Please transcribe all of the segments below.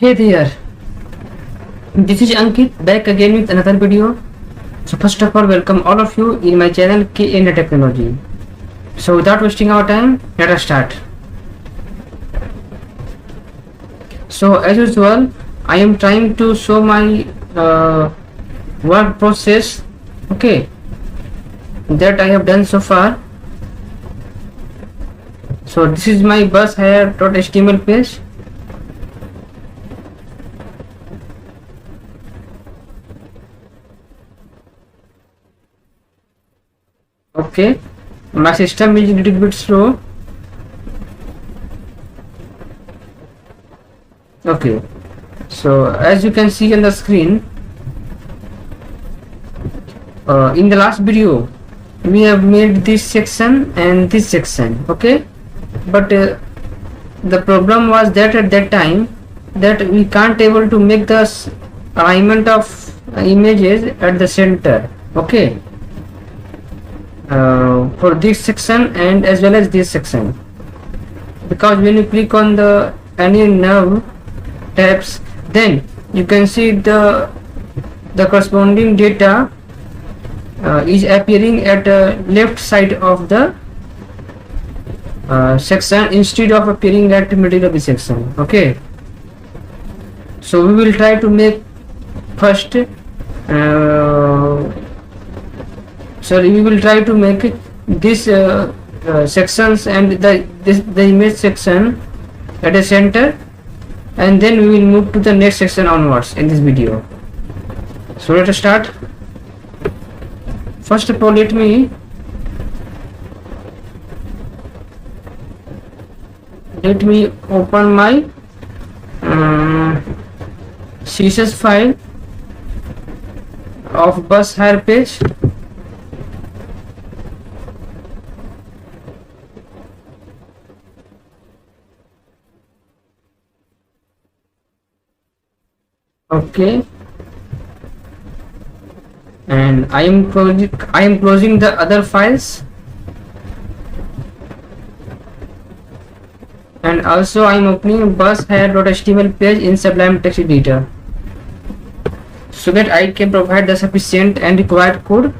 Hey there, this is Ankit back again with another video. So first of all, welcome all of you in my channel KN Technology. So without wasting our time, let us start. So as usual, I am trying to show my work process, okay, that I have done so far. So this is my bushire.html page. Okay, my system is a little bit slow. Okay, so as you can see on the screen, in the last video we have made this section and this section, okay, but the problem was that at that time that we can't able to make the alignment of images at the center, okay, for this section and as well as this section, because when you click on the any nav tabs, then you can see the corresponding data is appearing at the left side of the section instead of appearing at the middle of the section, okay. So we will try to make first we will try to make this sections and the image section at a center, and then we will move to the next section onwards in this video. So let us start. First of all, let me open my CSS file of bushire page. Okay, and I am closing the other files, and also I am opening bushire.html page in Sublime Text Editor so that I can provide the sufficient and required code.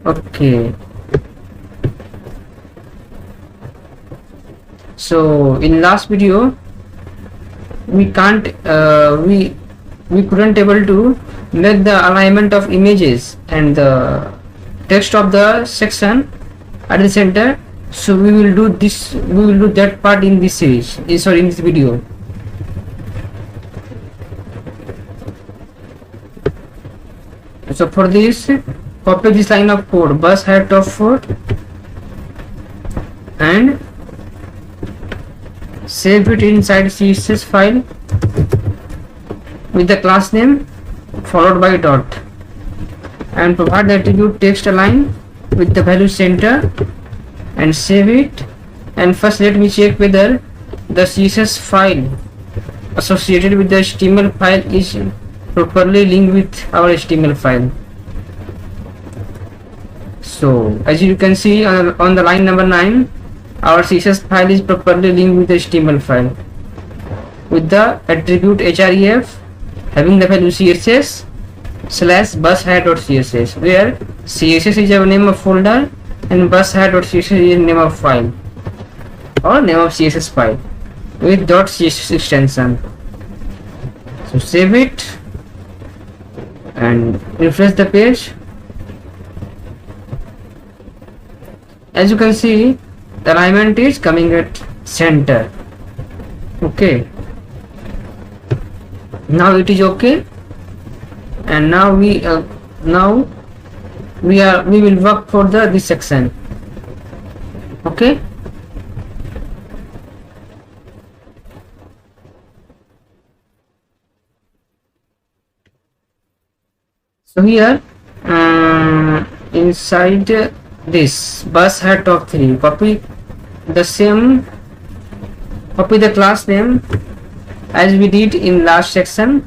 Okay, so in last video we couldn't able to make the alignment of images and the text of the section at the center, so we will do that part in this series, in this video. So for this, copy this line of code bushire.4 and save it inside CSS file with the class name followed by dot, and provide the attribute text align with the value center and save it. And first let me check whether the CSS file associated with the HTML file is properly linked with our HTML file. So as you can see on the line number 9, our CSS file is properly linked with the HTML file with the attribute href having the value css /bushire.css, where css is a name of folder and bushire.css is name of file or name of CSS file with .css extension. So save it and refresh the page. As you can see, the alignment is coming at center. Okay, now it is okay, and now we will work for this section. Okay, so here inside this bushire top 3, copy the class name as we did in last section,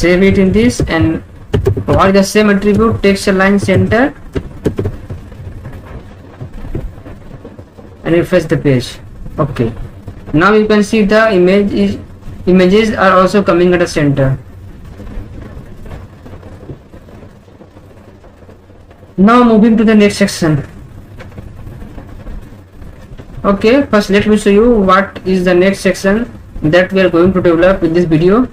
save it in this and provide the same attribute text align center and refresh the page. Okay, now you can see the images are also coming at the center. Now moving to the next section. Okay, first let me show you what is the next section that we are going to develop in this video.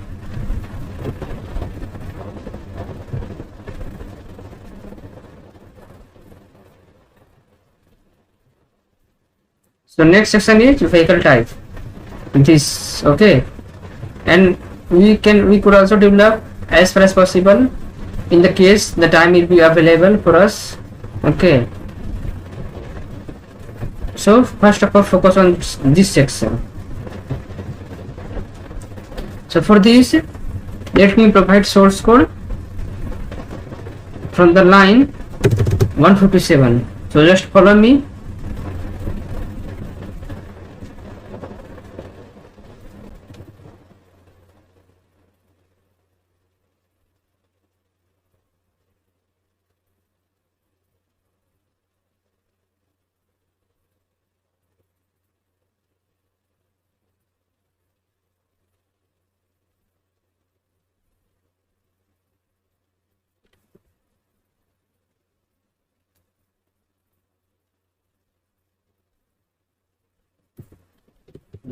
So next section is vehicle type. This, okay, and we could also develop as far as possible in the case the time will be available for us. Okay, so first of all focus on this section. So for this, let me provide source code from the line 157. So just follow me.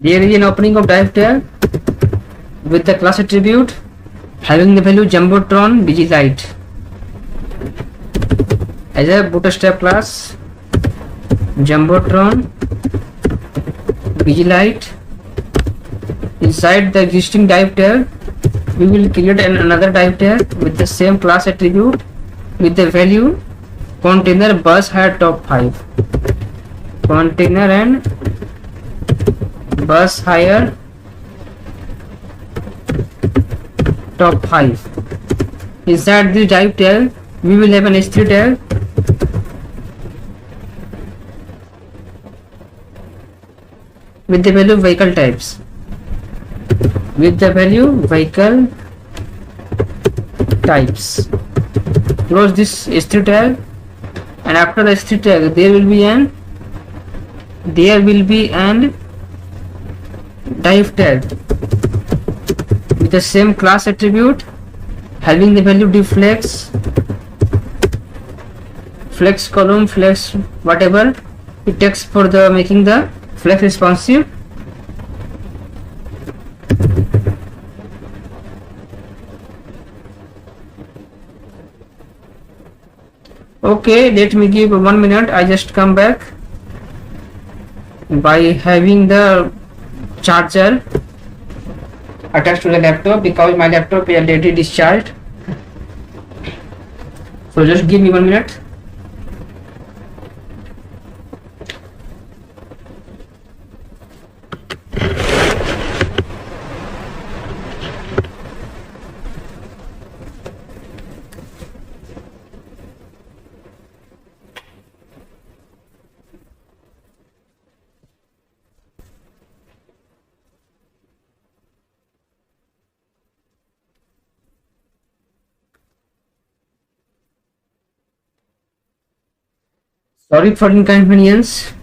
There is an opening of div tag with the class attribute having the value Jumbotron Vigilite as a bootstrap class. Jumbotron Vigilite. Inside the existing div tag, we will create another div tag with the same class attribute with the value container bus hire top 5. Container and bus hire top 5. Inside this div tag, we will have an S3 tag with the value vehicle types. With the value vehicle types. Close this S3 tag, and after the S3 tag, there will be an div tag with the same class attribute having the value deflex, flex column, flex whatever it takes for the making the flex responsive. Okay, let me give 1 minute. I just come back by having the charger attached to the laptop because my laptop is already discharged. So just give me 1 minute. Sorry for inconvenience.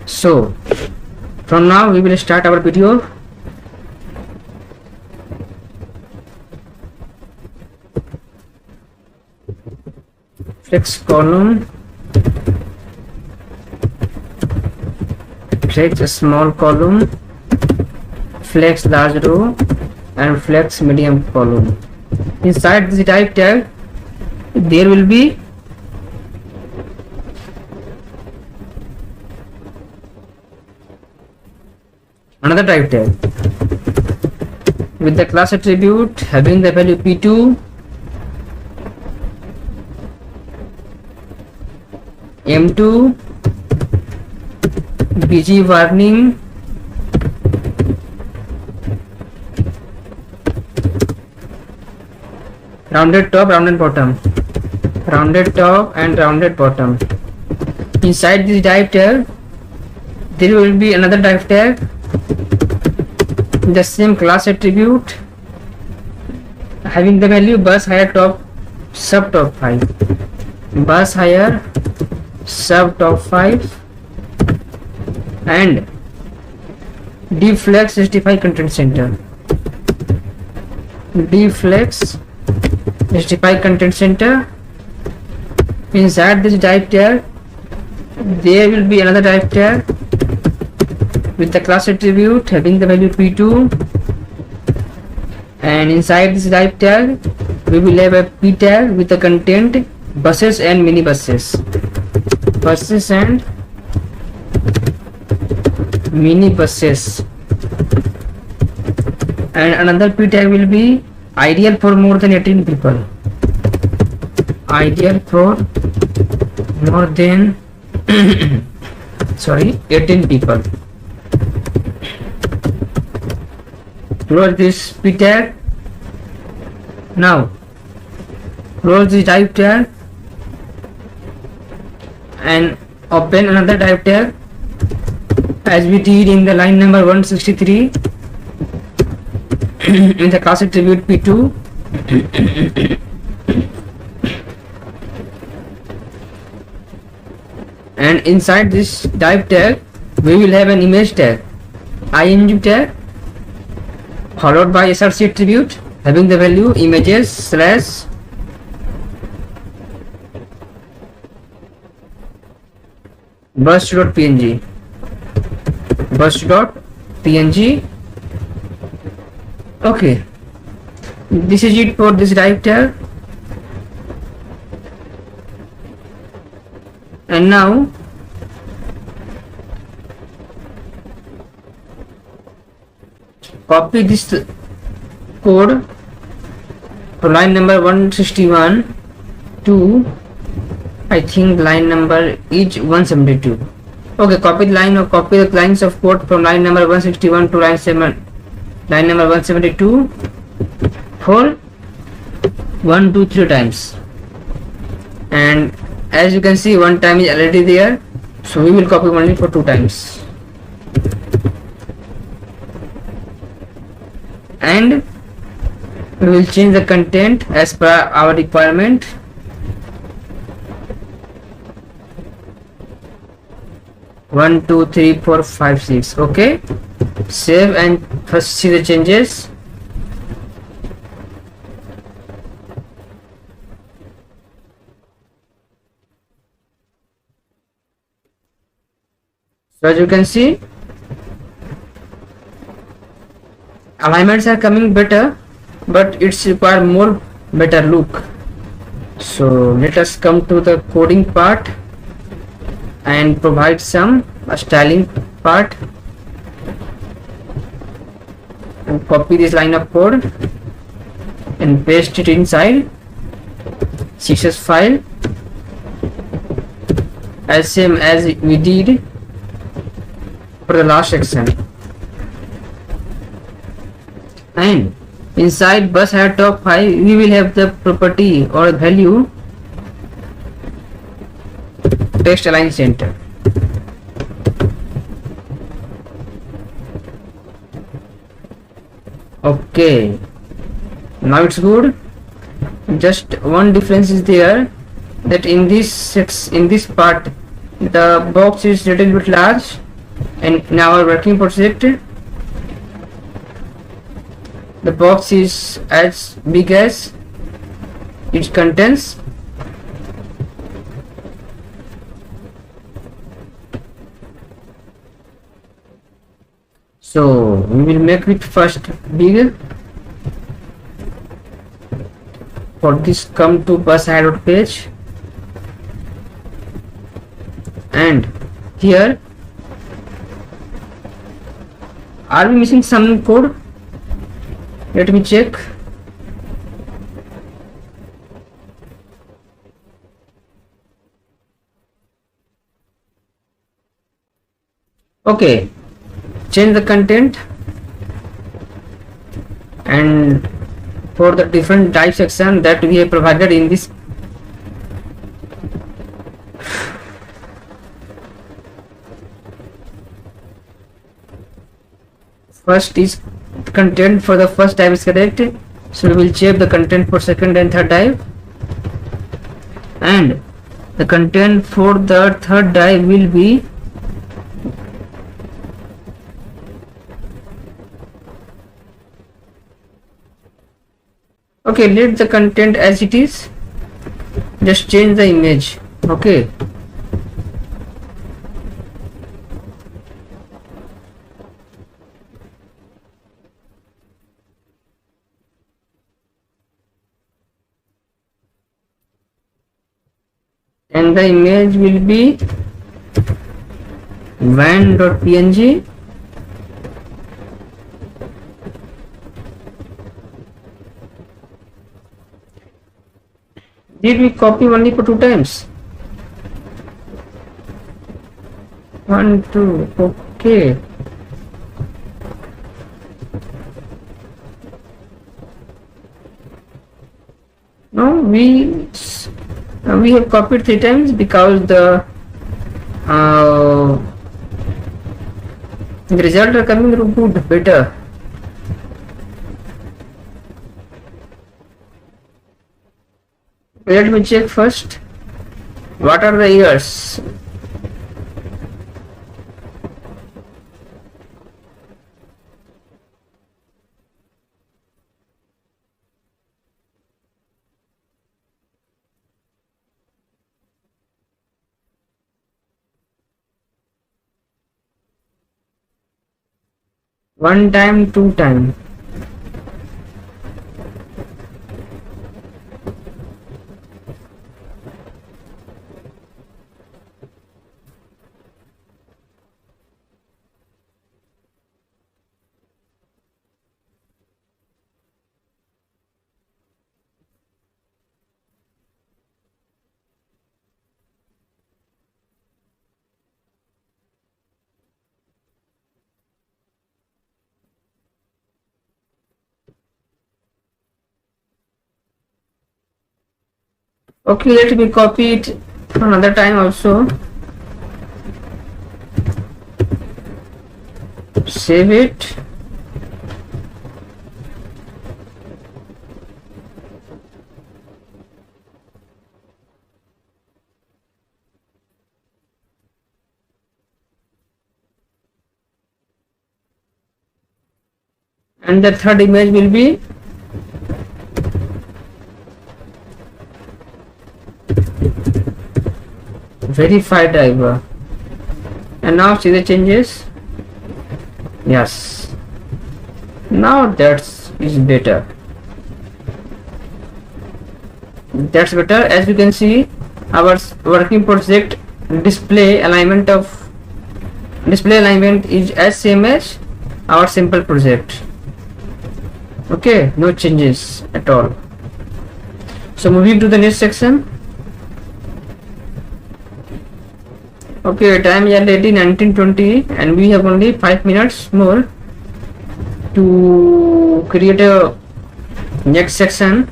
So from now we will start our video. Flex column, flex small column, flex large row, and flex medium column. Inside this div tag, there will be another div tag with the class attribute having the value p2, m2, bg warning, rounded top, rounded bottom, rounded top and rounded bottom. Inside this div tag, there will be another div tag, the same class attribute having the value bus hire top sub top 5, bus hire sub top 5 and dflex justify content center. Dflex justify content center. Inside this div tag there will be another div tag with the class attribute having the value p2, and inside this div tag we will have a p tag with the content buses and mini buses, buses and mini buses, and another p tag will be ideal for more than 18 people, ideal for more than 18 people. Close this p tag. Now close this div tag and open another div tag as we did in the line number 163 in the class attribute p2. And inside this div tag we will have an image tag, img tag, followed by src attribute having the value images slash bus.png, bus.png. Okay, this is it for this div tag. And now copy this code from line number 161 to, I think line number is 172. Okay, copy the lines of code from line number 161 to line number 172 for 1 2 3 times, and as you can see one time is already there, so we will copy only for 2 times, and we will change the content as per our requirement. One, two, three, four, five, 6. Okay, save and first see the changes. So as you can see, alignments are coming better, but it's require more better look. So let us come to the coding part and provide some styling part, and copy this line of code and paste it inside CSS file as same as we did for the last section. And inside bus hire top 5 we will have the property or value text align center. Okay, now it's good. Just one difference is there, that in this part the box is little bit large, and in our working project the box is as big as its contents. So we will make it first bigger. For this, come to bus hire page, and here are we missing some code? Let me check. Okay, change the content, and for the different type section that we have provided in this first is content for the first type is correct, So we will check the content for second and third dive, and the content for the third dive will be okay. Let the content as it is, just change the image. Okay, and the image will be van.png. Did we copy only for 2 times? 1, 2. Okay. No, we have copied 3 times because the result are coming good, better. Let me check first. What are the years? One time, 2 time. Okay, let me copy it another time also. Save it. And the third image will be verified diver. And now see the changes. Yes, now that's better. That's better. As you can see, our working project display alignment is as same as our simple project. Okay, no changes at all. So moving to the next section. Okay, time is already 19:20 and we have only 5 minutes more to create a next section.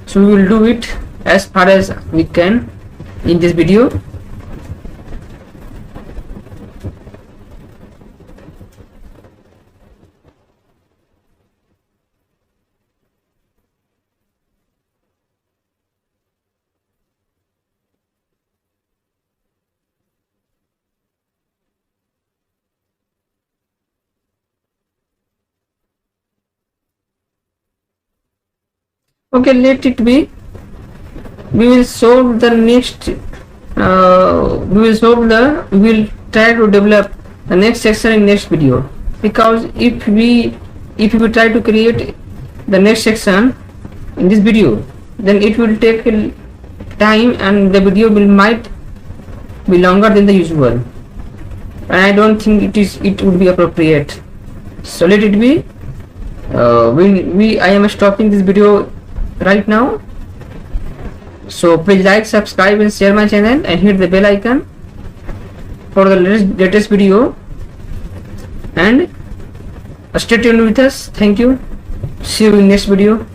So we will do it as far as we can in this video. Okay, let it be. We will solve the next. We will try to develop the next section in next video, because if we try to create the next section in this video, then it will take time and the video might be longer than the usual, and I don't think it would be appropriate. So let it be. I am stopping this video right now. So please like, subscribe and share my channel and hit the bell icon for the latest video, and stay tuned with us. Thank you. See you in next video.